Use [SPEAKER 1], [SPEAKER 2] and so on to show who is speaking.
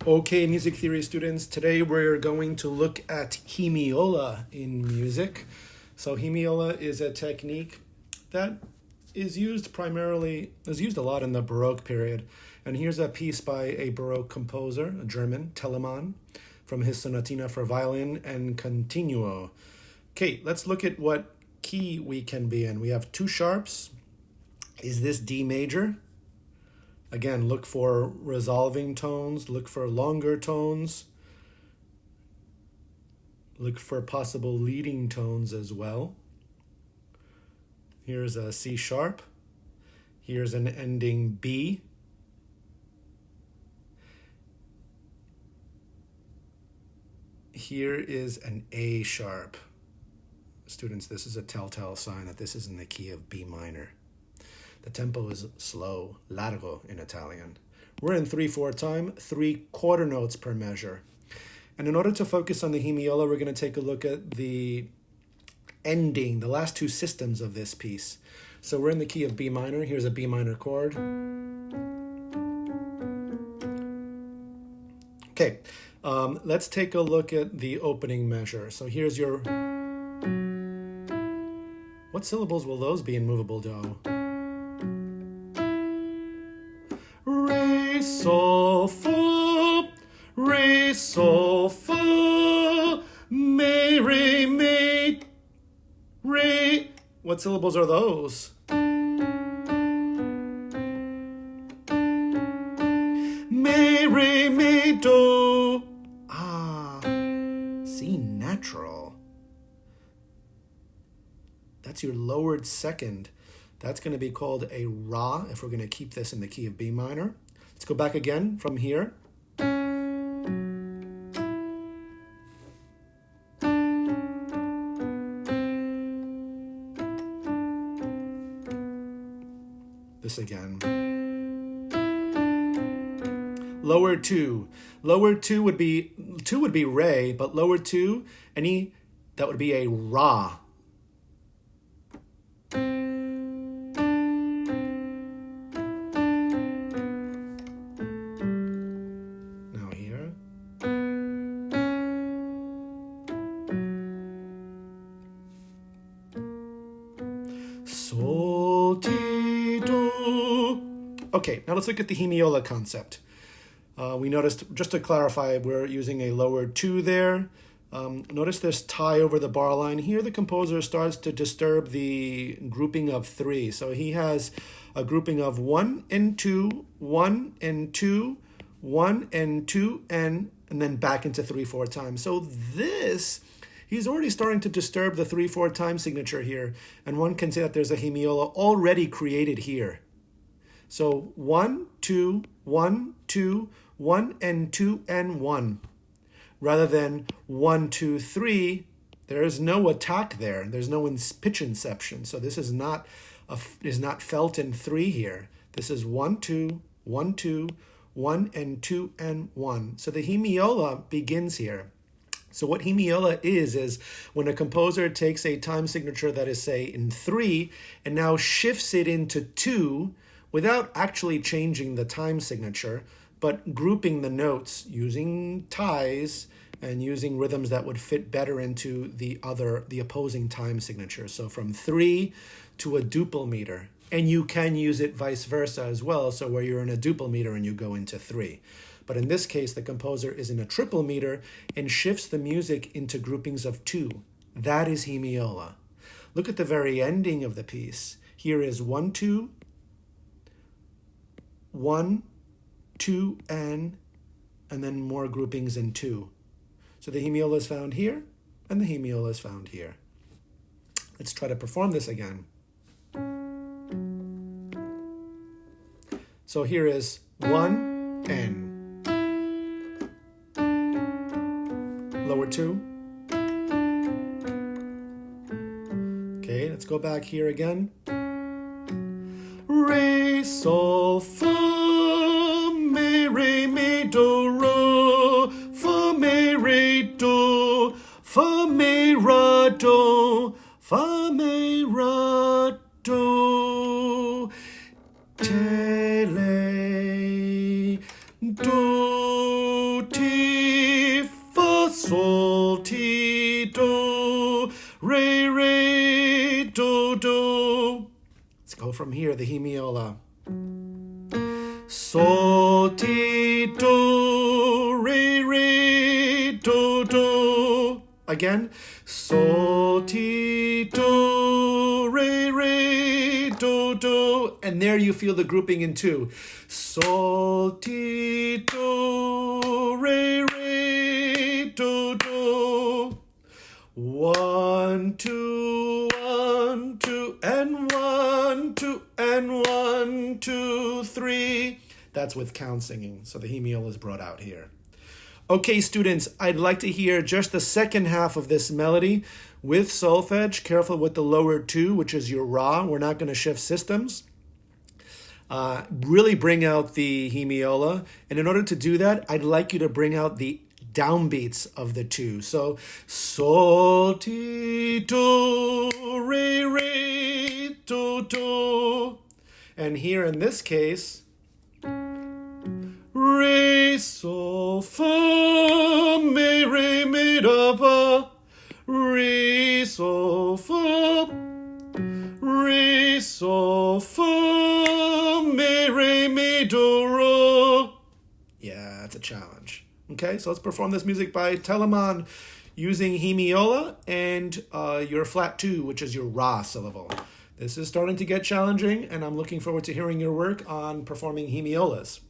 [SPEAKER 1] Okay, music theory students, today we're going to look at hemiola in music. So hemiola is a technique that is used a lot in the Baroque period. And here's a piece by a Baroque composer, a German, Telemann, from his sonatina for violin and continuo. Okay, let's look at what key we can be in. We have two sharps. Is this D major? Again, look for resolving tones, look for longer tones, look for possible leading tones as well. Here's a C sharp. Here's an ending B. Here is an A sharp. Students, this is a telltale sign that this is in the key of B minor. The tempo is slow, largo in Italian. We're in 3/4 time, 3/4 notes per measure. And in order to focus on the hemiola, we're going to take a look at the ending, the last two systems of this piece. So we're in the key of B minor. Here's a B minor chord. Okay, let's take a look at the opening measure. So here's your... What syllables will those be in movable do? Re, sol, fa, re, sol, fa, me, re. What syllables are those? Me, re, mi, do. Ah, C natural. That's your lowered second. That's going to be called a Ra if we're going to keep this in the key of B minor. Let's go back again from here. This again. Lower two. Lower two would be Re, but lower two, that would be a Ra. Sol, ti, do. Okay, now let's look at the Hemiola concept. We noticed, just to clarify, we're using a lower 2 there. Notice this tie over the bar line. Here the composer starts to disturb the grouping of 3. So he has a grouping of 1 and 2, 1 and 2, 1 and 2, and then back into 3/4 time. So this... He's already starting to disturb the 3/4 time signature here, and one can say that there's a hemiola already created here. So 1, 2, 1, 2, 1, and 2, and 1. Rather than 1, 2, 3, there is no attack there. There's no pitch inception. So this is not felt in 3 here. This is 1, 2, 1, 2, 1, and 2, and 1. So the hemiola begins here. So what hemiola is when a composer takes a time signature that is, say, in 3 and now shifts it into 2 without actually changing the time signature, but grouping the notes using ties and using rhythms that would fit better into the opposing time signature. So from 3 to a duple meter. And you can use it vice versa as well, so where you're in a duple meter and you go into 3. But in this case, the composer is in a triple meter and shifts the music into groupings of 2. That is hemiola. Look at the very ending of the piece. Here is 1, 2, 1, 2, and then more groupings in 2. So the hemiola is found here, and the hemiola is found here. Let's try to perform this again. So here is 1, and lower 2. Okay, let's go back here again. Re, sol, fa, me, re, mi, do, ro, fa, me, re, do, fa, me, ra, do, fa, me, ra, do, te, le, do, from here, the Hemiola. Sol, ti, do, re, do. Again. Sol, ti, do, re, do. And there you feel the grouping in two. Sol, ti, do, re, do. 1, 2, 1, 2, and 1, 2, and 1, 2, 3. That's with count singing. So the Hemiola is brought out here. Okay, students, I'd like to hear just the second half of this melody with solfege. Careful with the lower 2, which is your Ra. We're not going to shift systems. Really bring out the Hemiola. And in order to do that, I'd like you to bring out the downbeats of the 2. So, sol, ti, do, re, do. And here in this case, re, sol, fa, mi, da, pa. Re, sol, fa. Re, sol, fa, mi, do, ro. Yeah, that's a challenge. Okay, so let's perform this music by Telemon using Hemiola and your flat 2, which is your Ra syllable. This is starting to get challenging, and I'm looking forward to hearing your work on performing Hemiolas.